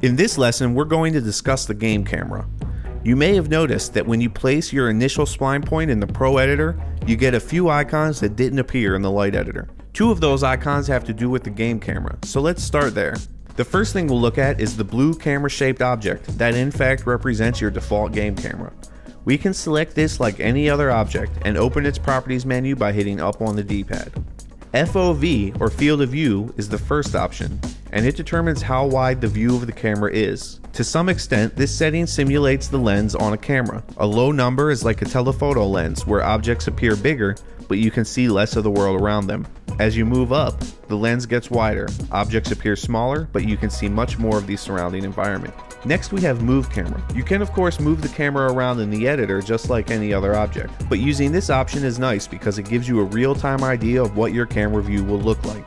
In this lesson, we're going to discuss the game camera. You may have noticed that when you place your initial spline point in the Pro Editor, you get a few icons that didn't appear in the Light Editor. Two of those icons have to do with the game camera, so let's start there. The first thing we'll look at is the blue camera-shaped object that in fact represents your default game camera. We can select this like any other object and open its properties menu by hitting up on the D-pad. FOV, or field of view, is the first option, and it determines how wide the view of the camera is. To some extent, this setting simulates the lens on a camera. A low number is like a telephoto lens, where objects appear bigger, but you can see less of the world around them. As you move up, the lens gets wider, objects appear smaller, but you can see much more of the surrounding environment. Next we have Move Camera. You can of course move the camera around in the editor just like any other object, but using this option is nice because it gives you a real-time idea of what your camera view will look like.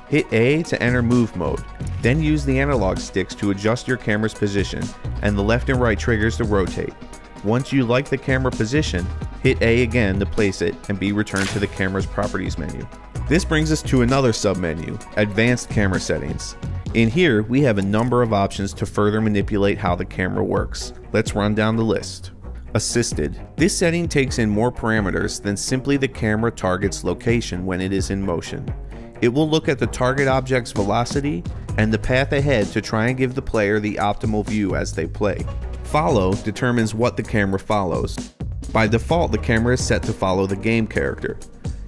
Hit A to enter move mode, then use the analog sticks to adjust your camera's position and the left and right triggers to rotate. Once you like the camera position, hit A again to place it and be returned to the camera's properties menu. This brings us to another sub-menu, Advanced Camera Settings. In here, we have a number of options to further manipulate how the camera works. Let's run down the list. Assisted. This setting takes in more parameters than simply the camera target's location when it is in motion. It will look at the target object's velocity and the path ahead to try and give the player the optimal view as they play. Follow determines what the camera follows. By default, the camera is set to follow the game character.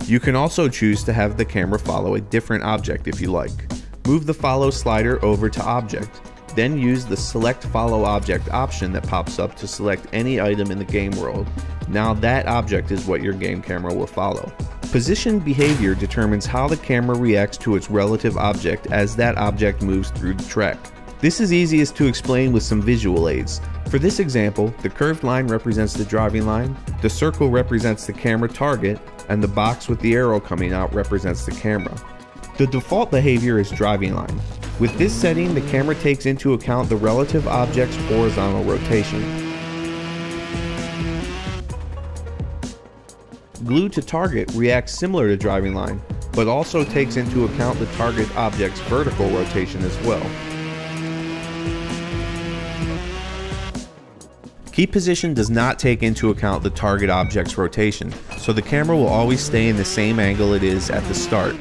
You can also choose to have the camera follow a different object if you like. Move the follow slider over to object, then use the select follow object option that pops up to select any item in the game world. Now that object is what your game camera will follow. Position behavior determines how the camera reacts to its relative object as that object moves through the track. This is easiest to explain with some visual aids. For this example, the curved line represents the driving line, the circle represents the camera target, and the box with the arrow coming out represents the camera. The default behavior is driving line. With this setting, the camera takes into account the relative object's horizontal rotation. Glue to target reacts similar to driving line, but also takes into account the target object's vertical rotation as well. Key position does not take into account the target object's rotation, so the camera will always stay in the same angle it is at the start.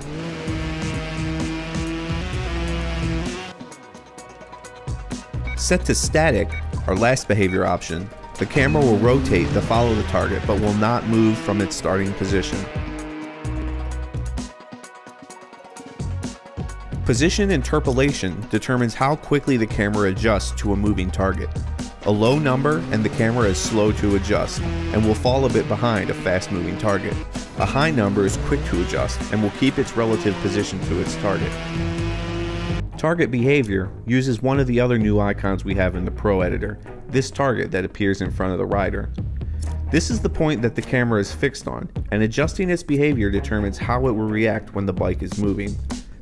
Set to static, our last behavior option, the camera will rotate to follow the target but will not move from its starting position. Position interpolation determines how quickly the camera adjusts to a moving target. A low number and the camera is slow to adjust and will fall a bit behind a fast-moving target. A high number is quick to adjust and will keep its relative position to its target. Target behavior uses one of the other new icons we have in the Pro Editor, this target that appears in front of the rider. This is the point that the camera is fixed on, and adjusting its behavior determines how it will react when the bike is moving.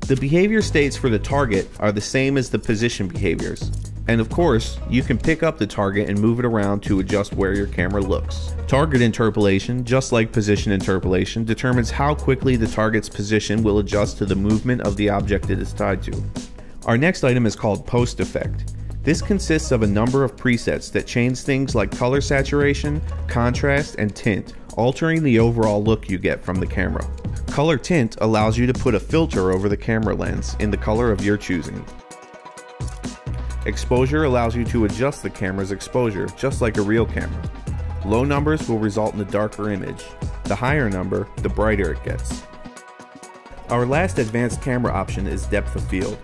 The behavior states for the target are the same as the position behaviors. And of course, you can pick up the target and move it around to adjust where your camera looks. Target interpolation, just like position interpolation, determines how quickly the target's position will adjust to the movement of the object it is tied to. Our next item is called Post Effect. This consists of a number of presets that change things like color saturation, contrast, and tint, altering the overall look you get from the camera. Color tint allows you to put a filter over the camera lens in the color of your choosing. Exposure allows you to adjust the camera's exposure, just like a real camera. Low numbers will result in a darker image. The higher number, the brighter it gets. Our last advanced camera option is Depth of Field.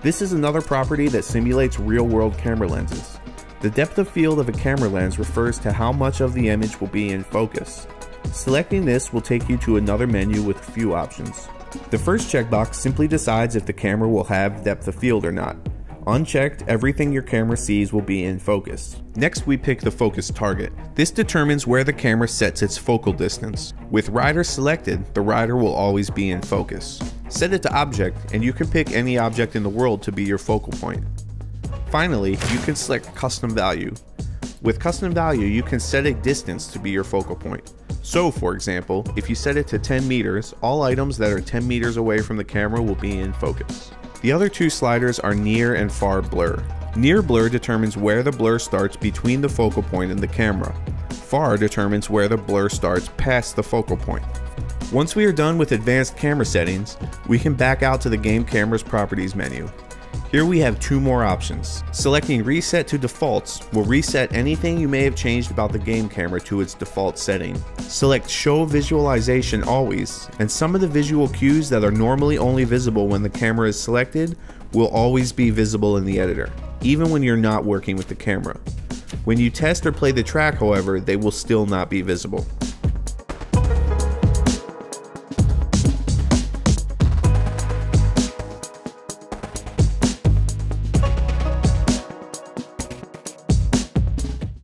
This is another property that simulates real-world camera lenses. The depth of field of a camera lens refers to how much of the image will be in focus. Selecting this will take you to another menu with a few options. The first checkbox simply decides if the camera will have depth of field or not. Unchecked, everything your camera sees will be in focus. Next we pick the focus target. This determines where the camera sets its focal distance. With rider selected, the rider will always be in focus. Set it to object and you can pick any object in the world to be your focal point. Finally, you can select custom value. With custom value, you can set a distance to be your focal point. So for example, if you set it to 10 meters, all items that are 10 meters away from the camera will be in focus. The other two sliders are near and far blur. Near blur determines where the blur starts between the focal point and the camera. Far determines where the blur starts past the focal point. Once we are done with advanced camera settings, we can back out to the game camera's properties menu. Here we have two more options. Selecting Reset to Defaults will reset anything you may have changed about the game camera to its default setting. Select Show Visualization Always, and some of the visual cues that are normally only visible when the camera is selected will always be visible in the editor, even when you're not working with the camera. When you test or play the track, however, they will still not be visible.